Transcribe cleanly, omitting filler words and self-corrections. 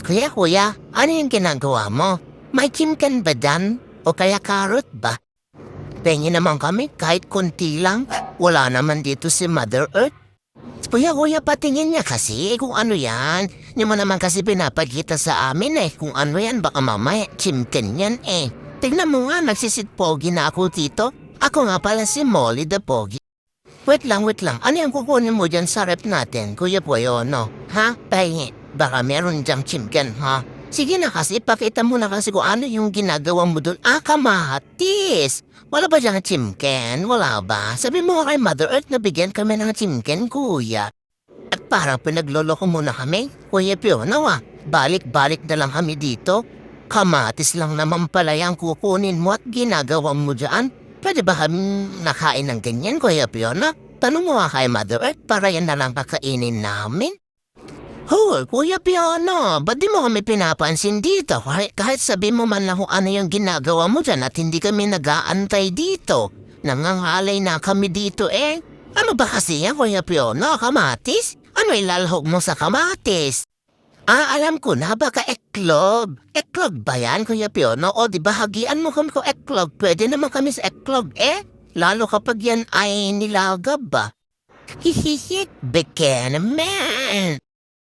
Kuya, ano yung ginagawa mo? May chimken ba dyan? O kaya carrot ba? Pengi naman kami kahit konti lang. Wala naman dito si Mother Earth. Kuya, patingin niya kasi kung ano yan. Hindi mo naman kasi pinapagkita sa amin kung ano yan. Baka mamaya chimken yan eh. Tignan mo nga, nagsisitpogi na ako dito. Ako nga pala si Molly the Pogi. Wait lang. Ano yung kukunin mo dyan sa rep natin, Kuya Puyo, no? Ha? Pahingi. Baka meron dyang chimken, ha? Sige na kasi, pakita mo na kasi kung ano yung ginagawa mo doon. Kamatis! Wala ba dyang chimken? Wala ba? Sabi mo kay Mother Earth na bigyan kami ng chimken, kuya. At parang pinagloloko muna kami, Kuya Puyo, no? Balik-balik na lang kami dito. Kamatis lang naman pala yung kukunin mo at ginagawa mo dyan. Pwede ba kami nakain ng ganyan, Kuya Fiona? Tanong mo nga kay Mother Earth para yan na lang kakainin namin. Hoy, Kuya Fiona, ba't di mo kami pinapansin dito? Kahit sabi mo man lang kung ano yung ginagawa mo dyan at hindi kami nag-aantay dito. Nangangalay na kami dito eh. Ano ba kasi yan, Kuya Fiona? Kamatis? Ano ilalahog mo sa kamatis? Alam ko na, baka eklog. Eklog ba yan, Kuya Fiona? O di bahagian mo kami ko eklog. Pwede naman kami sa eklog lalo kapag yan ay nilagab ba? Hihihit, beke naman.